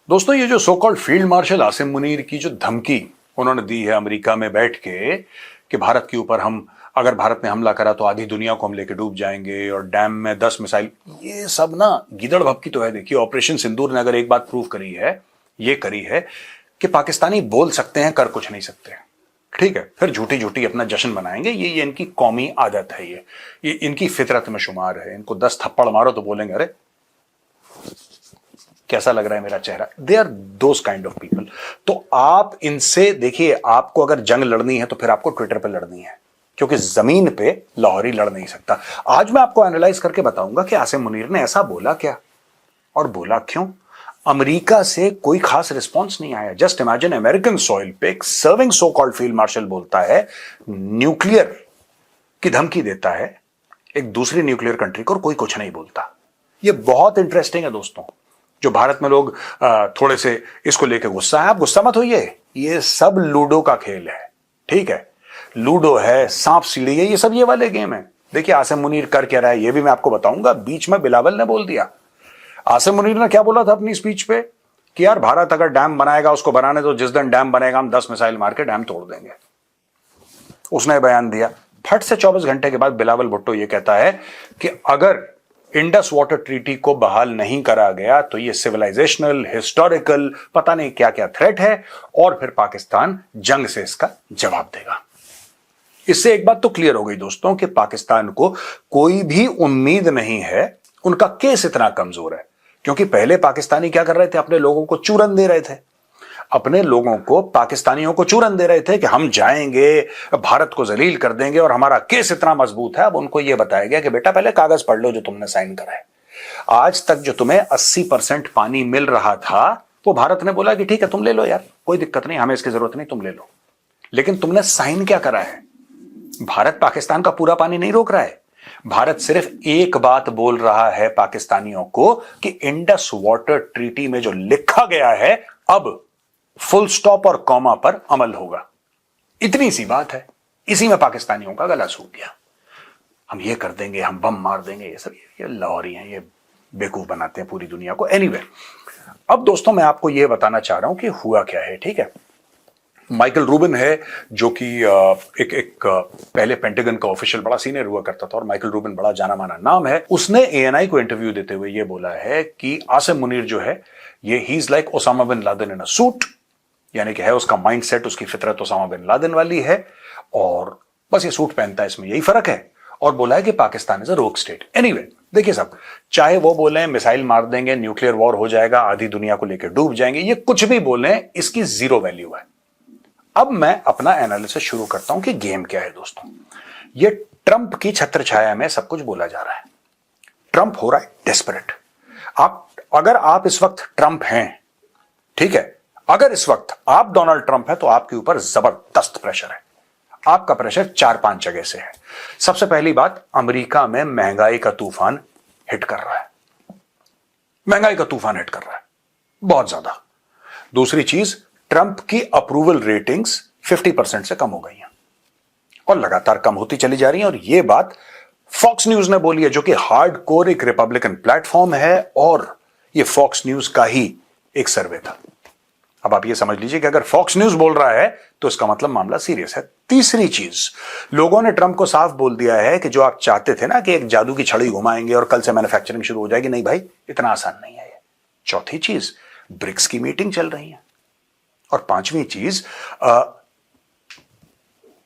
दोस्तों, ये जो so called field marshal Asim Munir की जो धमकी उन्होंने दी है अमेरिका में बैठ के कि भारत के ऊपर हम अगर भारत ने हमला करा तो आधी दुनिया को हम लेके डूब जाएंगे और डैम में 10 मिसाइल, ये सब ना गिदड़ भपकी तो है। देखिए, ऑपरेशन सिंदूर ने अगर एक बात प्रूव करी है, ये करी है कि पाकिस्तानी बोल सकते हैं, कर कुछ नहीं सकते। ठीक है, फिर झूठी झूठी अपना जश्न मनाएंगे। ये इनकी कौमी आदत है, ये इनकी फितरत में शुमार है। इनको 10 थप्पड़ मारो तो बोलेंगे अरे कैसा लग रहा है मेरा चेहरा। They are those kind of people. तो आप इनसे देखिए, आपको अगर जंग लड़नी है तो फिर आपको ट्विटर पे लड़नी है, क्योंकि जमीन पे लाहौरी लड़ नहीं सकता। आज मैं आपको एनालाइज करके बताऊंगा कि आसिम मुनीर ने ऐसा बोला क्या और बोला क्यों। अमेरिका से कोई खास रिस्पॉन्स नहीं आया। जस्ट इमेजिन, अमेरिकन सॉइल पे एक serving so called field marshal बोलता है, न्यूक्लियर की धमकी देता है एक दूसरी न्यूक्लियर कंट्री को, और कोई कुछ नहीं बोलता। ये बहुत इंटरेस्टिंग है दोस्तों। जो भारत में लोग थोड़े से इसको लेके गुस्सा है, आप गुस्सा मत होइए। ये सब लूडो का खेल है, ठीक है। लूडो है, सांप सीढ़ी है, ये सब ये वाले गेम है। देखिए आसिम मुनीर कर क्या रहा है ये भी मैं आपको बताऊंगा। बीच में बिलावल ने बोल दिया। आसिम मुनीर ने क्या बोला था अपनी स्पीच पे कि यार भारत अगर डैम बनाएगा, उसको बनाने तो जिस दिन डैम बनेगा हम 10 मिसाइल मार के डैम तोड़ देंगे। उसने बयान दिया। फट से 24 घंटे के बाद बिलावल भुट्टो ये कहता है कि अगर इंडस वाटर ट्रीटी को बहाल नहीं करा गया तो ये सिविलाइजेशनल, हिस्टोरिकल, पता नहीं क्या क्या थ्रेट है, और फिर पाकिस्तान जंग से इसका जवाब देगा। इससे एक बात तो क्लियर हो गई दोस्तों कि पाकिस्तान को कोई भी उम्मीद नहीं है। उनका केस इतना कमजोर है क्योंकि पहले पाकिस्तानी क्या कर रहे थे, अपने लोगों को चूरन दे रहे थे। अपने लोगों को, पाकिस्तानियों को चूरन दे रहे थे कि हम जाएंगे, भारत को जलील कर देंगे और हमारा केस इतना मजबूत है। अब उनको यह बताया गया कि बेटा पहले कागज पढ़ लो जो तुमने साइन करा है। आज तक जो तुम्हें 80% पानी मिल रहा था, वो भारत ने बोला कि ठीक है तुम ले लो यार, कोई दिक्कत नहीं, हमें इसकी जरूरत नहीं, तुम ले लो। लेकिन तुमने साइन क्या करा है? भारत पाकिस्तान का पूरा पानी नहीं रोक रहा है। भारत सिर्फ एक बात बोल रहा है पाकिस्तानियों को कि इंडस वाटर ट्रीटी में जो लिखा गया है अब फुल स्टॉप और कॉमा पर अमल होगा। इतनी सी बात है। इसी में पाकिस्तानियों का गला सूख गया। हम ये कर देंगे, हम बम मार देंगे, ये सब ये लाहौरी हैं, ये बेवकूफ बनाते हैं पूरी दुनिया को। एनीवे, अब दोस्तों मैं आपको ये बताना चाह रहा हूं कि हुआ क्या है। ठीक है, माइकल रूबिन है जो कि एक पहले पेंटागन का ऑफिशियल बड़ा सीनियर हुआ करता था, और माइकल रूबिन बड़ा जाना माना नाम है। उसने एएनआई को इंटरव्यू देते हुए ये बोला है कि आसिम मुनीर जो है ये he is like Osama bin Laden in a suit, यानी कि है उसका माइंडसेट, उसकी फितरत ओसामा बिन लादेन वाली है, और बस ये सूट पहनता है, इसमें यही फर्क है। और बोला है कि पाकिस्तान इज अ रोग स्टेट। एनीवे, देखिए साहब, चाहे वो बोले मिसाइल मार देंगे, न्यूक्लियर वॉर हो जाएगा, आधी दुनिया को लेकर डूब जाएंगे, ये कुछ भी बोले, इसकी जीरो वैल्यू है। अब मैं अपना एनालिसिस शुरू करता हूं कि गेम क्या है दोस्तों। ये ट्रंप की छत्र छाया में सब कुछ बोला जा रहा है। ट्रंप हो रहा है डेस्परेट। अगर आप इस वक्त ट्रंप हैं, ठीक है, अगर इस वक्त आप डोनाल्ड ट्रंप है तो आपके ऊपर जबरदस्त प्रेशर है। आपका प्रेशर 4-5 जगह से है। सबसे पहली बात, अमेरिका में महंगाई का तूफान हिट कर रहा है। महंगाई का तूफान हिट कर रहा है बहुत ज्यादा। दूसरी चीज, ट्रंप की अप्रूवल रेटिंग्स 50% से कम हो गई हैं और लगातार कम होती चली जा रही हैं। और यह बात फॉक्स न्यूज ने बोली है, जो कि हार्डकोर एक रिपब्लिकन प्लेटफॉर्म है, और यह फॉक्स न्यूज का ही एक सर्वे था। अब आप ये समझ लीजिए कि अगर फॉक्स न्यूज बोल रहा है तो इसका मतलब मामला सीरियस है। तीसरी चीज, लोगों ने ट्रंप को साफ बोल दिया है कि जो आप चाहते थे ना कि एक जादू की छड़ी घुमाएंगे और कल से मैन्युफैक्चरिंग शुरू हो जाएगी, नहीं भाई, इतना आसान नहीं है ये। चौथी चीज, ब्रिक्स की मीटिंग चल रही है। और पांचवी चीज,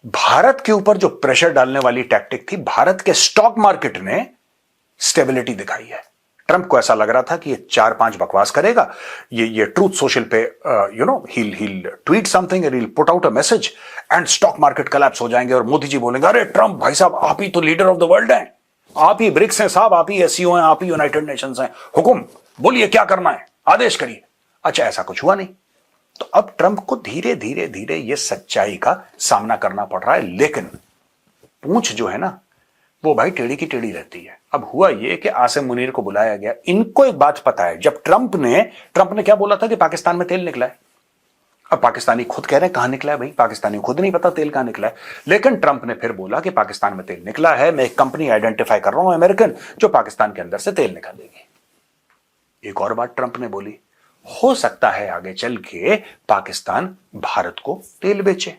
भारत के ऊपर जो प्रेशर डालने वाली टैक्टिक थी, भारत के स्टॉक मार्केट ने स्टेबिलिटी दिखाई है। ट्रंप को ऐसा लग रहा था कि ये 4-5 बकवास करेगा, ये ट्रूथ सोशल पे he'll tweet something and he'll put out a message and stock market collapse हो जाएंगे, और मोदी जी बोलेंगे अरे ट्रंप भाई साहब आप ही तो लीडर ऑफ द वर्ल्ड हैं, आप ही ब्रिक्स हैं साहब, आप ही एससीओ हैं, आप ही यूनाइटेड नेशंस हैं, हुकुम बोलिए क्या करना है, आदेश करिए। अच्छा, ऐसा कुछ हुआ नहीं। तो अब ट्रंप को धीरे धीरे धीरे यह सच्चाई का सामना करना पड़ रहा है। लेकिन पूंछ जो है ना, वो भाई टेढ़ी की टेढ़ी रहती है। अब हुआ यह कि आसिम मुनीर को बुलाया गया। इनको एक बात पता है, जब ट्रंप ने क्या बोला था कि पाकिस्तान में तेल निकला है। अब पाकिस्तानी खुद कह रहे हैं कहां निकला है भाई, पाकिस्तानी खुद नहीं पता तेल कहां निकला है। लेकिन ट्रंप ने फिर बोला कि पाकिस्तान में तेल निकला है, मैं एक कंपनी आइडेंटिफाई कर रहा हूं अमेरिकन, जो पाकिस्तान के अंदर से तेल निकालेगी। एक और बात ट्रंप ने बोली, हो सकता है आगे चल के पाकिस्तान भारत को तेल बेचे।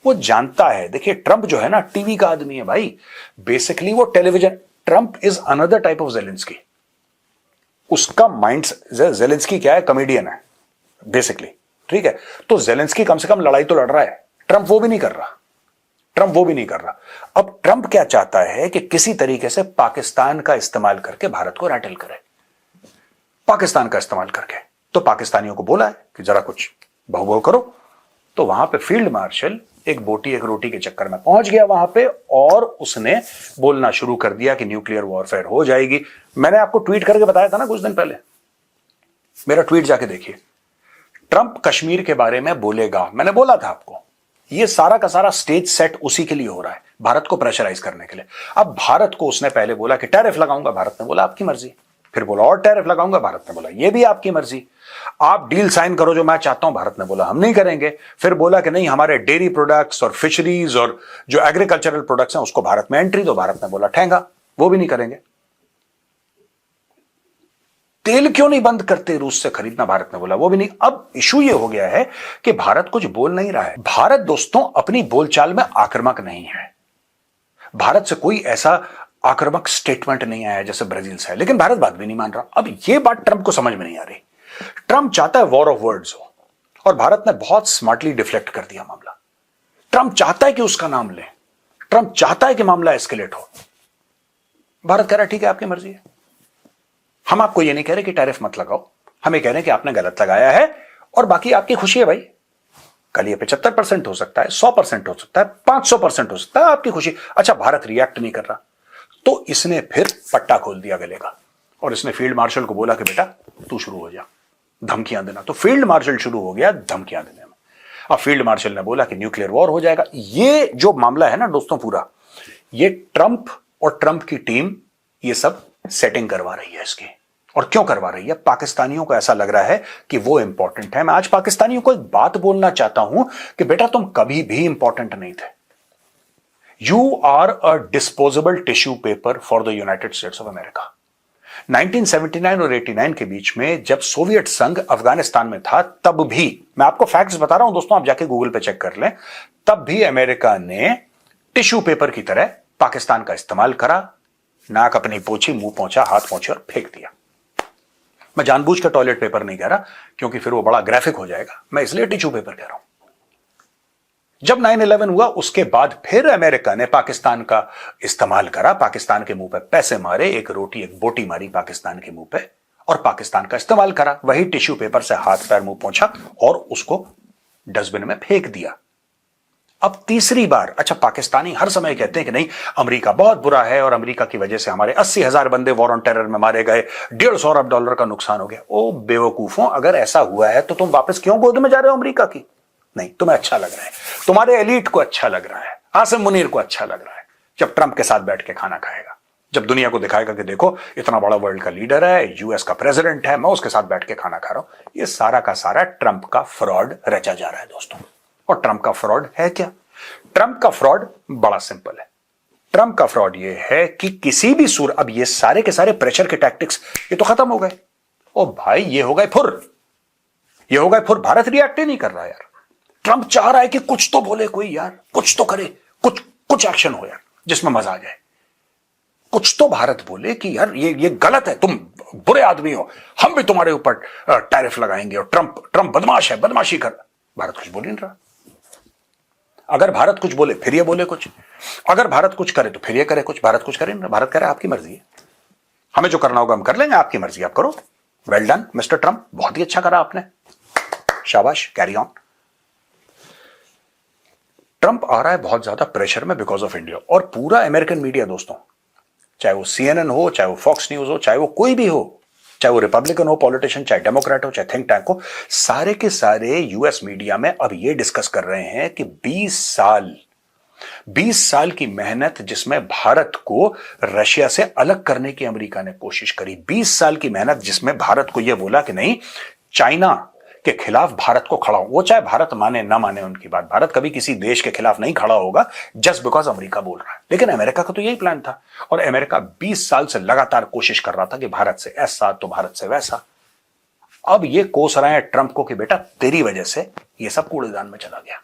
वो जानता है, देखिए ट्रंप जो है ना टीवी का आदमी है भाई, बेसिकली वो television, Trump is another type of Zelensky. उसका माइंड, जेलेंस्की क्या है, कॉमेडियन है बेसिकली, ठीक है। तो जेलेंस्की कम से कम लड़ाई तो लड़ रहा है, ट्रंप वो भी नहीं कर रहा, ट्रंप वो भी नहीं कर रहा। अब ट्रंप क्या चाहता है कि किसी तरीके से पाकिस्तान का इस्तेमाल करके भारत को रैटल करे, पाकिस्तान का इस्तेमाल करके। तो पाकिस्तानियों को बोला है कि जरा कुछ बहु करो, तो वहां पे फील्ड मार्शल एक बोटी एक रोटी के चक्कर में पहुंच गया वहां पे, और उसने बोलना शुरू कर दिया कि न्यूक्लियर वॉरफेयर हो जाएगी। मैंने आपको ट्वीट करके बताया था ना कुछ दिन पहले, मेरा ट्वीट जाके देखिए। ट्रंप कश्मीर के बारे में बोलेगा, मैंने बोला था आपको, ये सारा का सारा स्टेज सेट उसी के लिए हो रहा है, भारत को प्रेशराइज करने के लिए। अब भारत को उसने पहले बोला कि टैरिफ लगाऊंगा, भारत ने बोला आपकी मर्जी। फिर बोला और टैरिफ लगाऊंगा, भारत ने बोला ये भी आपकी मर्जी। आप डील साइन करो जो मैं चाहता हूं, भारत ने बोला हम नहीं करेंगे। फिर बोला कि नहीं, हमारे डेयरी प्रोडक्ट्स और फिशरीज और जो एग्रीकल्चरल प्रोडक्ट्स हैं उसको भारत में एंट्री दो, भारत ने बोला ठेंगा, वो भी नहीं करेंगे। तेल क्यों नहीं बंद करते रूस से खरीदना, भारत ने बोला वो भी नहीं। अब इशू ये हो गया है कि भारत कुछ बोल नहीं रहा है। भारत दोस्तों अपनी बोलचाल में आक्रामक नहीं है, भारत से कोई ऐसा आक्रामक स्टेटमेंट नहीं आया जैसे ब्राजील से है, लेकिन भारत बात भी नहीं मान रहा। अब यह बात ट्रंप को समझ में नहीं आ रही। ट्रंप चाहता है वॉर ऑफ वर्ड्स हो, और भारत ने बहुत स्मार्टली डिफ्लेक्ट कर दिया मामला। ट्रंप चाहता है कि उसका नाम ले, ट्रंप चाहता है कि मामला एस्केलेट हो। भारत कह रहा है ठीक है आपकी मर्जी है, हम आपको यह नहीं कह रहे कि टैरिफ मत लगाओ, हम ये कह रहे हैं कि आपने गलत लगाया है और बाकी आपकी खुशी है भाई। कल ये 75% हो सकता है, 100% हो सकता है, 500% हो सकता है, आपकी खुशी। अच्छा भारत रिएक्ट नहीं कर रहा, तो इसने फिर पट्टा खोल दिया गले का, और इसने फील्ड मार्शल को बोला कि बेटा तू शुरू हो जा धमकियां देना। तो फील्ड मार्शल शुरू हो गया धमकियां देने में। अब फील्ड मार्शल ने बोला कि न्यूक्लियर वॉर हो जाएगा। ये जो मामला है ना दोस्तों पूरा, ये ट्रंप और ट्रंप की टीम ये सब सेटिंग करवा रही है इसकी। और क्यों करवा रही है? पाकिस्तानियों को ऐसा लग रहा है कि वो इंपॉर्टेंट है। मैं आज पाकिस्तानियों को एक बात बोलना चाहता हूं कि बेटा तुम कभी भी इंपॉर्टेंट नहीं थे। You are a disposable tissue paper for the United States of America. 1979 और 89 के बीच में जब सोवियत संघ अफगानिस्तान में था, तब भी, मैं आपको फैक्ट्स बता रहा हूं दोस्तों, आप जाके गूगल पे चेक कर लें, तब भी अमेरिका ने टिश्यू पेपर की तरह पाकिस्तान का इस्तेमाल करा। नाक अपनी पोंछी, मुंह पहुंचा, हाथ पहुंचे और फेंक दिया। मैं जानबूझ के टॉयलेट पेपर नहीं कह रहा क्योंकि फिर वो बड़ा ग्राफिक हो जाएगा, मैं इसलिए टिश्यू पेपर कह रहा हूं। जब 9/11 हुआ उसके बाद फिर अमेरिका ने पाकिस्तान का इस्तेमाल करा, पाकिस्तान के मुंह पे पैसे मारे, एक रोटी एक बोटी मारी पाकिस्तान के मुंह पे, और पाकिस्तान का इस्तेमाल करा। वही टिश्यू पेपर से हाथ पैर मुंह पोंछा और उसको डस्टबिन में फेंक दिया। अब तीसरी बार, अच्छा पाकिस्तानी हर समय कहते हैं कि नहीं अमेरिका बहुत बुरा है और अमेरिका की वजह से हमारे 80,000 बंदे वॉर ऑन टेरर में मारे गए, $150 अरब का नुकसान हो गया। ओ बेवकूफों, अगर ऐसा हुआ है तो तुम वापस क्यों गोद में जा रहे हो अमेरिका की? नहीं, तुम्हें अच्छा लग रहा है, तुम्हारे एलीट को अच्छा लग रहा है, आसिम मुनीर को अच्छा लग रहा है जब ट्रंप के साथ बैठ के खाना खाएगा, जब दुनिया को दिखाएगा कि देखो इतना बड़ा वर्ल्ड का लीडर है, यूएस का प्रेसिडेंट है, मैं उसके साथ बैठ के खाना खा रहा हूं। ये सारा का सारा ट्रंप का फ्रॉड रचा जा रहा है दोस्तों। और ट्रंप का फ्रॉड है क्या? ट्रंप का फ्रॉड बड़ा सिंपल है। ट्रंप का फ्रॉड ये है कि किसी भी अब ये सारे के सारे प्रेशर के टैक्टिक्स ये तो खत्म हो गए। ओ भाई ये हो गए फुर, ये हो गए फुर। भारत रिएक्ट ही नहीं कर रहा यार। ट्रंप चाह रहा है कि कुछ तो बोले कोई यार, कुछ तो करे, कुछ एक्शन हो यार जिसमें मजा आ जाए। कुछ तो भारत बोले कि यार ये गलत है, तुम बुरे आदमी हो, हम भी तुम्हारे ऊपर टैरिफ लगाएंगे, और ट्रंप बदमाश है, बदमाशी कर। भारत कुछ बोल नहीं रहा। अगर भारत कुछ बोले फिर ये बोले कुछ, अगर भारत कुछ करे तो फिर ये करे कुछ। भारत कुछ करे नहीं, भारत कह रहा है आपकी मर्जी है, हमें जो करना होगा हम कर लेंगे, आपकी मर्जी आप करो। वेल डन मिस्टर ट्रंप, बहुत ही अच्छा करा आपने, शाबाश, कैरी ऑन। ट्रंप आ रहा है बहुत ज्यादा प्रेशर में बिकॉज ऑफ इंडिया। और पूरा अमेरिकन मीडिया दोस्तों, चाहे वो CNN हो, चाहे वो फॉक्स न्यूज हो, चाहे वो कोई भी हो, चाहे वो रिपब्लिकन हो पॉलिटिशियन, चाहे डेमोक्रेट हो, चाहे थिंक टैंक हो, सारे के सारे यूएस मीडिया में अब ये डिस्कस कर रहे हैं कि 20 साल की मेहनत जिसमें भारत को रशिया से अलग करने की अमेरिका ने कोशिश करी, 20 साल की मेहनत जिसमें भारत को यह बोला कि नहीं चाइना के खिलाफ भारत को खड़ा हो, वो चाहे भारत माने ना माने उनकी बात, भारत कभी किसी देश के खिलाफ नहीं खड़ा होगा जस्ट बिकॉज अमेरिका बोल रहा है। लेकिन अमेरिका का तो यही प्लान था, और अमेरिका 20 साल से लगातार कोशिश कर रहा था कि भारत से ऐसा तो भारत से वैसा। अब ये कोस रहे हैं ट्रंप को कि बेटा तेरी वजह से ये सब कूड़ेदान में चला गया।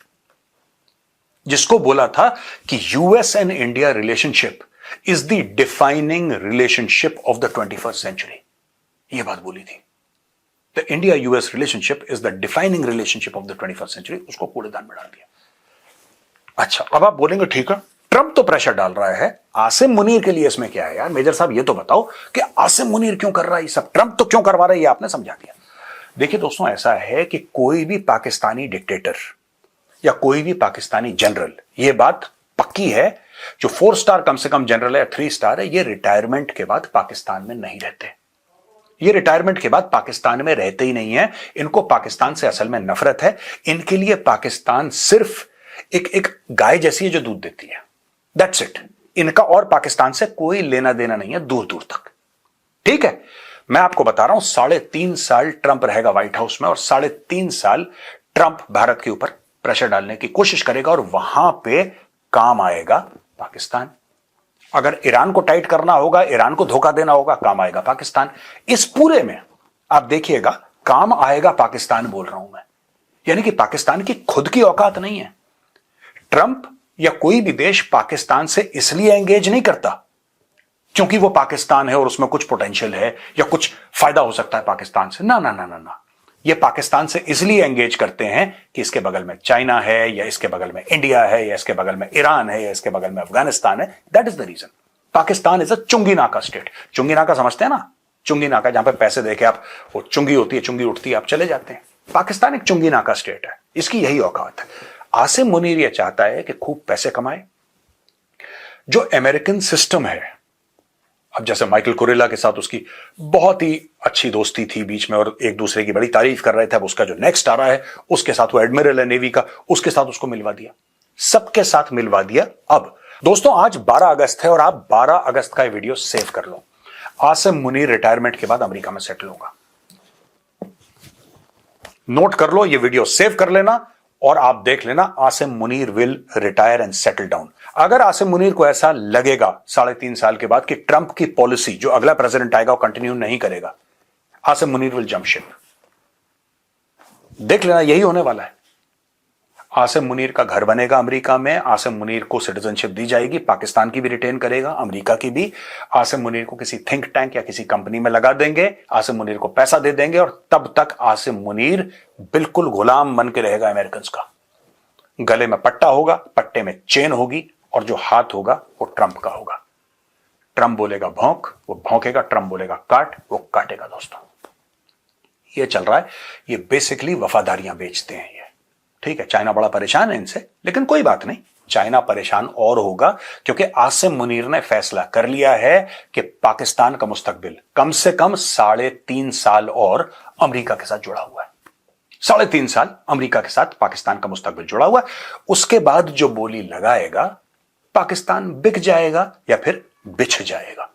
जिसको बोला था कि US and India relationship is the defining relationship of the 21st century, ये बात बोली थी। The India US relationship is the defining relationship of the 21st century, उसको कूड़ेदान में डाल दिया। अच्छा, अब आप बोलेंगे ठीक है, ट्रंप तो प्रेशर डाल रहा है, आसिम मुनीर के लिए इसमें क्या है यार? मेजर साहब ये तो बताओ कि आसिम मुनीर क्यों कर रहा है ये सब, ट्रंप तो क्यों करवा रहा है, ये आपने समझा दिया। देखिए दोस्तों, ऐसा है कि कोई भी पाकिस्तानी डिक्टेटर या कोई भी पाकिस्तानी जनरल, ये बात पक्की है, जो 4 स्टार कम से कम जनरल है या 3 स्टार है, ये रिटायरमेंट के बाद पाकिस्तान में नहीं रहते। ये रिटायरमेंट के बाद पाकिस्तान में रहते ही नहीं है। इनको पाकिस्तान से असल में नफरत है। इनके लिए पाकिस्तान सिर्फ एक गाय जैसी है जो दूध देती है, दैट्स इट। इनका और पाकिस्तान से कोई लेना देना नहीं है दूर दूर तक। ठीक है, मैं आपको बता रहा हूं 3.5 साल ट्रंप रहेगा व्हाइट हाउस में और 3.5 साल ट्रंप भारत के ऊपर प्रेशर डालने की कोशिश करेगा और वहां पे काम आएगा पाकिस्तान। अगर ईरान को टाइट करना होगा, ईरान को धोखा देना होगा, काम आएगा पाकिस्तान। इस पूरे में आप देखिएगा काम आएगा पाकिस्तान, बोल रहा हूं मैं। यानी कि पाकिस्तान की खुद की औकात नहीं है। ट्रंप या कोई भी देश पाकिस्तान से इसलिए एंगेज नहीं करता क्योंकि वो पाकिस्तान है और उसमें कुछ पोटेंशियल है या कुछ फायदा हो सकता है पाकिस्तान से। ना ना ना ना ना, ये पाकिस्तान से इसलिए एंगेज करते हैं कि इसके बगल में चाइना है या इसके बगल में इंडिया है या इसके बगल में ईरान है या इसके बगल में अफगानिस्तान है। That is the reason. Pakistan is a चुंगी नाका स्टेट। चुंगी नाका समझते हैं ना? चुंगी नाका, जहां पे पैसे देके आप, वो चुंगी होती है, चुंगी उठती है, आप चले जाते हैं। पाकिस्तान एक चुंगी नाका स्टेट है, इसकी यही औकात है। आसिम मुनीर यह चाहता है कि खूब पैसे कमाए। जो अमेरिकन सिस्टम है, अब जैसे माइकल कुरेला के साथ उसकी बहुत ही अच्छी दोस्ती थी बीच में और एक दूसरे की बड़ी तारीफ कर रहे थे। अब उसका जो नेक्स्ट आ रहा है उसके साथ, वो एडमिरल है नेवी का, उसके साथ उसको मिलवा दिया, सबके साथ मिलवा दिया। अब दोस्तों आज 12 अगस्त है और आप 12 अगस्त का वीडियो सेव कर लो। आसिम मुनीर रिटायरमेंट के बाद अमेरिका में सेटल होगा। नोट कर लो, ये वीडियो सेव कर लेना और आप देख लेना, Asim Munir will retire and settle down. अगर आसिम मुनीर को ऐसा लगेगा 3.5 साल के बाद कि ट्रंप की पॉलिसी, जो अगला प्रेसिडेंट आएगा, वो कंटिन्यू नहीं करेगा, Asim Munir will jump ship. देख लेना, यही होने वाला है। आसिम मुनीर का घर बनेगा अमेरिका में, आसिम मुनीर को सिटीजनशिप दी जाएगी, पाकिस्तान की भी रिटेन करेगा, अमेरिका की भी। आसिम मुनीर को किसी थिंक टैंक या किसी कंपनी में लगा देंगे, आसिम मुनीर को पैसा दे देंगे और तब तक आसिम मुनीर बिल्कुल गुलाम बन के रहेगा अमेरिकन का। गले में पट्टा होगा, पट्टे में चेन होगी और जो हाथ होगा वो ट्रंप का होगा। ट्रंप बोलेगा भौंक, वो भौंकेगा, ट्रंप बोलेगा काट, वो काटेगा। दोस्तों ये चल रहा है। ये बेसिकली वफादारियां बेचते हैं ये। ठीक है, चाइना बड़ा परेशान है इनसे, लेकिन कोई बात नहीं, चाइना परेशान और होगा क्योंकि आसिम मुनीर ने फैसला कर लिया है कि पाकिस्तान का मुस्तकबिल कम से कम 3.5 साल और अमेरिका के साथ जुड़ा हुआ है। 3.5 साल अमेरिका के साथ पाकिस्तान का मुस्तकबिल जुड़ा हुआ है। उसके बाद जो बोली लगाएगा, पाकिस्तान बिक जाएगा या फिर बिछ जाएगा।